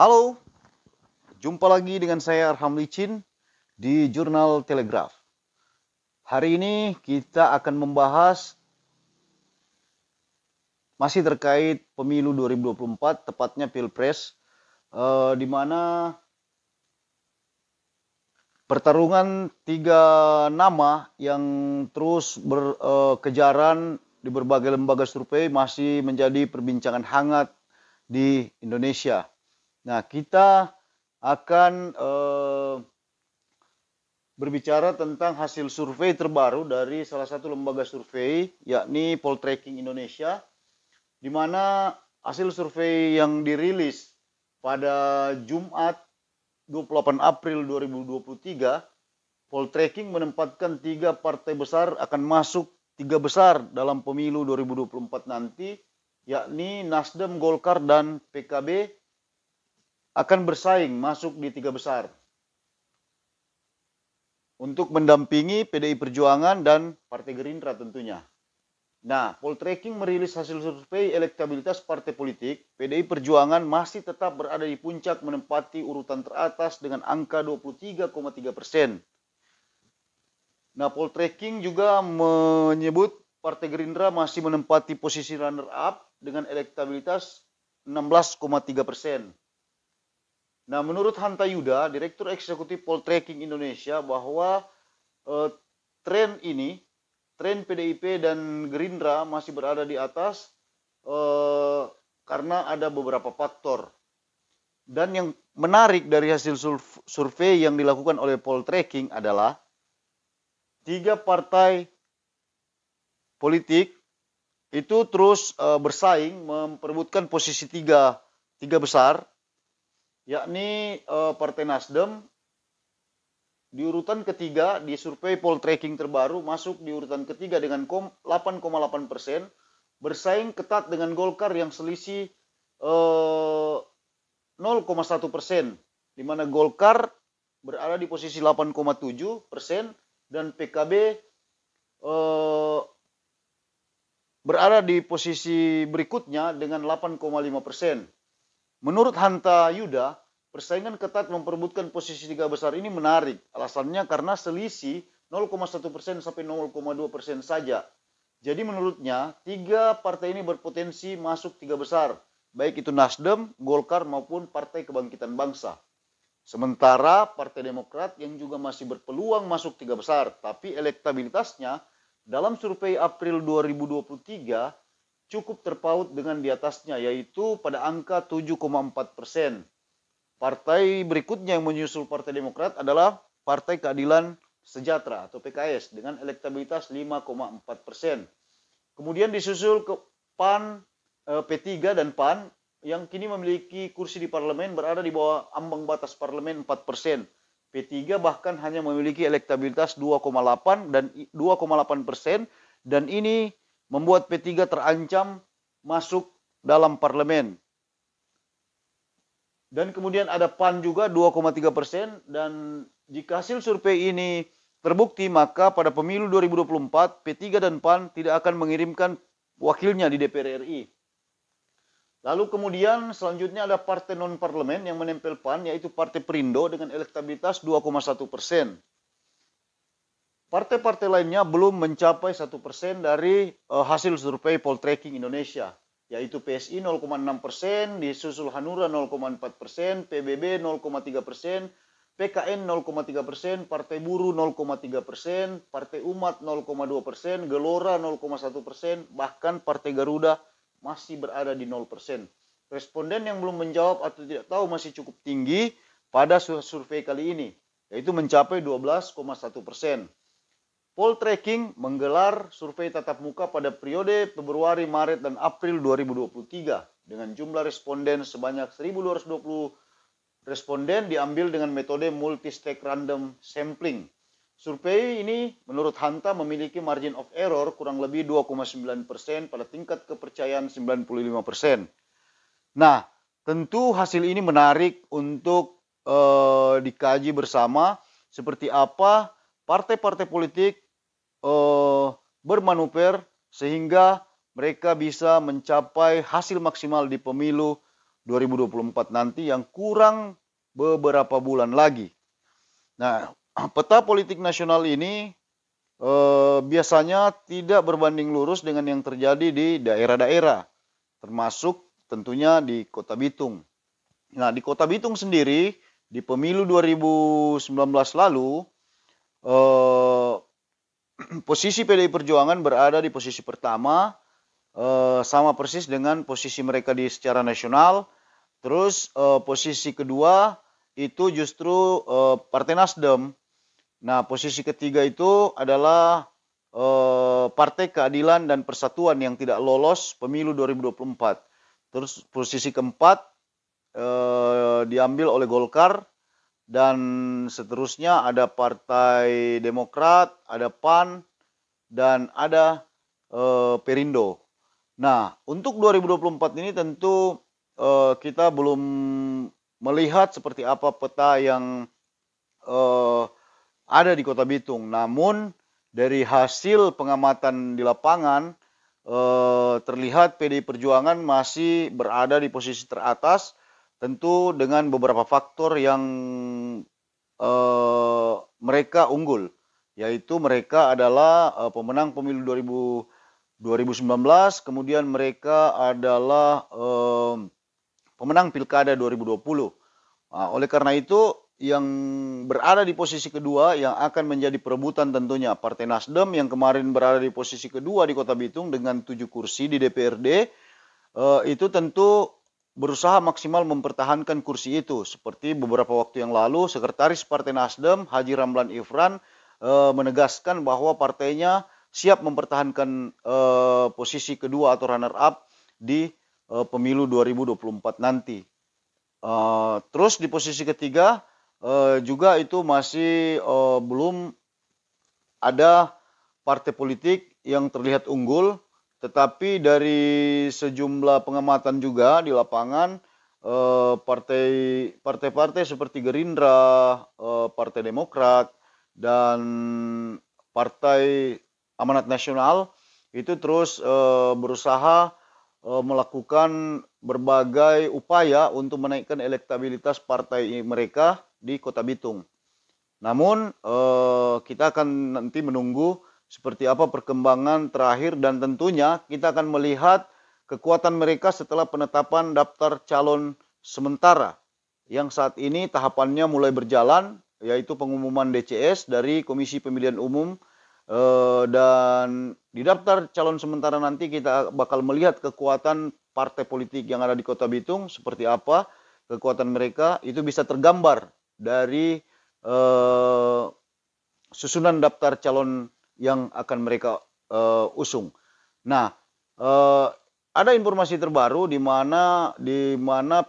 Halo, jumpa lagi dengan saya Arham Licin di Jurnal Telegraf. Hari ini kita akan membahas masih terkait pemilu 2024, tepatnya Pilpres, di mana pertarungan tiga nama yang terus berkejaran di berbagai lembaga survei masih menjadi perbincangan hangat di Indonesia. Nah, kita akan berbicara tentang hasil survei terbaru dari salah satu lembaga survei, yakni Poltreking Indonesia, di mana hasil survei yang dirilis pada Jumat 28 April 2023, Poltreking menempatkan tiga partai besar akan masuk tiga besar dalam pemilu 2024 nanti, yakni Nasdem, Golkar, dan PKB akan bersaing masuk di tiga besar untuk mendampingi PDI Perjuangan dan Partai Gerindra tentunya. Nah, Poltreking merilis hasil survei elektabilitas partai politik. PDI Perjuangan masih tetap berada di puncak menempati urutan teratas dengan angka 23,3%. Nah, Poltreking juga menyebut Partai Gerindra masih menempati posisi runner-up dengan elektabilitas 16,3%. Nah, menurut Hanta Yuda, Direktur Eksekutif Poltreking Indonesia, bahwa tren PDIP dan Gerindra masih berada di atas karena ada beberapa faktor. Dan yang menarik dari hasil survei yang dilakukan oleh Poltreking adalah tiga partai politik itu terus bersaing memperebutkan posisi tiga besar, yakni Partai Nasdem di urutan ketiga di survei Poltreking terbaru masuk di urutan ketiga dengan 8,8%, bersaing ketat dengan Golkar yang selisih 0,1%, di mana Golkar berada di posisi 8,7% dan PKB berada di posisi berikutnya dengan 8,5%. Menurut Hanta Yuda, persaingan ketat memperebutkan posisi tiga besar ini menarik. Alasannya karena selisih 0,1% sampai 0,2% saja. Jadi menurutnya, tiga partai ini berpotensi masuk tiga besar, baik itu Nasdem, Golkar, maupun Partai Kebangkitan Bangsa. Sementara Partai Demokrat yang juga masih berpeluang masuk tiga besar, tapi elektabilitasnya dalam survei April 2023 cukup terpaut dengan di atasnya, yaitu pada angka 7,4%. Partai berikutnya yang menyusul Partai Demokrat adalah Partai Keadilan Sejahtera atau PKS dengan elektabilitas 5,4%. Kemudian disusul ke PAN, P3 dan PAN yang kini memiliki kursi di parlemen berada di bawah ambang batas parlemen 4%. P3 bahkan hanya memiliki elektabilitas 2,8% dan ini membuat P3 terancam masuk dalam parlemen. Dan kemudian ada PAN juga 2,3%, dan jika hasil survei ini terbukti maka pada pemilu 2024 P3 dan PAN tidak akan mengirimkan wakilnya di DPR RI. Lalu kemudian selanjutnya ada partai non-parlemen yang menempel PAN, yaitu Partai Perindo dengan elektabilitas 2,1%. Partai-partai lainnya belum mencapai 1% dari hasil survei Poltreking Indonesia, yaitu PSI 0,6%, disusul Hanura 0,4%, PBB 0,3%, PKN 0,3%, Partai Buruh 0,3%, Partai Umat 0,2%, Gelora 0,1%, bahkan Partai Garuda masih berada di 0%. Responden yang belum menjawab atau tidak tahu masih cukup tinggi pada survei kali ini, yaitu mencapai 12,1%. Poltreking menggelar survei tatap muka pada periode Februari, Maret, dan April 2023 dengan jumlah responden sebanyak 1.220 responden diambil dengan metode multi-stage random sampling. Survei ini menurut Hanta memiliki margin of error kurang lebih 2,9% pada tingkat kepercayaan 95%. Nah, tentu hasil ini menarik untuk dikaji bersama seperti apa partai-partai politik bermanuver sehingga mereka bisa mencapai hasil maksimal di pemilu 2024 nanti yang kurang beberapa bulan lagi. Nah, peta politik nasional ini biasanya tidak berbanding lurus dengan yang terjadi di daerah-daerah, termasuk tentunya di Kota Bitung. Nah, di Kota Bitung sendiri, di pemilu 2019 lalu, posisi PDI Perjuangan berada di posisi pertama, sama persis dengan posisi mereka di secara nasional. Terus posisi kedua itu justru Partai Nasdem. Nah, posisi ketiga itu adalah Partai Keadilan dan Persatuan yang tidak lolos pemilu 2024. Terus posisi keempat diambil oleh Golkar, dan seterusnya ada Partai Demokrat, ada PAN, dan ada Perindo. Nah, untuk 2024 ini tentu kita belum melihat seperti apa peta yang ada di Kota Bitung. Namun dari hasil pengamatan di lapangan terlihat PDI Perjuangan masih berada di posisi teratas, tentu dengan beberapa faktor yang mereka unggul, yaitu mereka adalah pemenang pemilu 2019, kemudian mereka adalah pemenang pilkada 2020. Nah, oleh karena itu yang berada di posisi kedua yang akan menjadi perebutan tentunya Partai Nasdem yang kemarin berada di posisi kedua di Kota Bitung dengan 7 kursi di DPRD, itu tentu berusaha maksimal mempertahankan kursi itu. Seperti beberapa waktu yang lalu, Sekretaris Partai Nasdem Haji Ramlan Ifran menegaskan bahwa partainya siap mempertahankan posisi kedua atau runner up di pemilu 2024 nanti. Terus di posisi ketiga juga itu masih belum ada partai politik yang terlihat unggul, tetapi dari sejumlah pengamatan juga di lapangan partai-partai seperti Gerindra, Partai Demokrat, dan Partai Amanat Nasional itu terus berusaha melakukan berbagai upaya untuk menaikkan elektabilitas partai mereka di Kota Bitung. Namun kita akan nanti menunggu seperti apa perkembangan terakhir, dan tentunya kita akan melihat kekuatan mereka setelah penetapan daftar calon sementara yang saat ini tahapannya mulai berjalan, yaitu pengumuman DCS dari Komisi Pemilihan Umum, dan di daftar calon sementara nanti kita bakal melihat kekuatan partai politik yang ada di Kota Bitung seperti apa kekuatan mereka. Itu bisa tergambar dari susunan daftar calon yang akan mereka usung. Nah, ada informasi terbaru di mana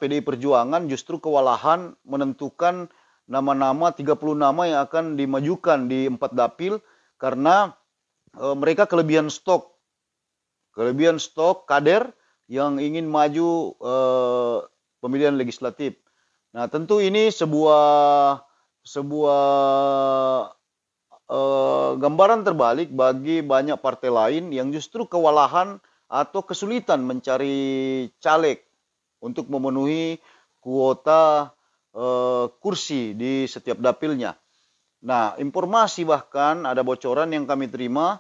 PDI Perjuangan justru kewalahan menentukan nama-nama 30 nama yang akan dimajukan di 4 dapil karena mereka kelebihan stok kader yang ingin maju pemilihan legislatif. Nah, tentu ini sebuah gambaran terbalik bagi banyak partai lain yang justru kewalahan atau kesulitan mencari caleg untuk memenuhi kuota kursi di setiap dapilnya. Nah, informasi bahkan ada bocoran yang kami terima,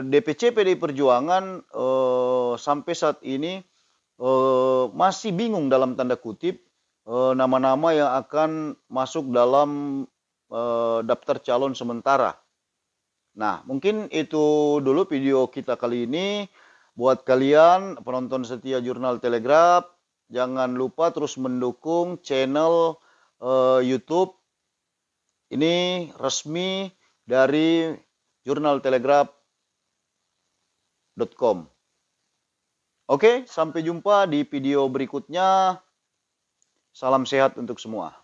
DPC PDI Perjuangan sampai saat ini masih bingung dalam tanda kutip nama-nama yang akan masuk dalam daftar calon sementara. Nah, mungkin itu dulu video kita kali ini. Buat kalian penonton setia Jurnal Telegraph, jangan lupa terus mendukung channel YouTube ini resmi dari jurnaltelegraph.com. Oke, sampai jumpa di video berikutnya. Salam sehat untuk semua.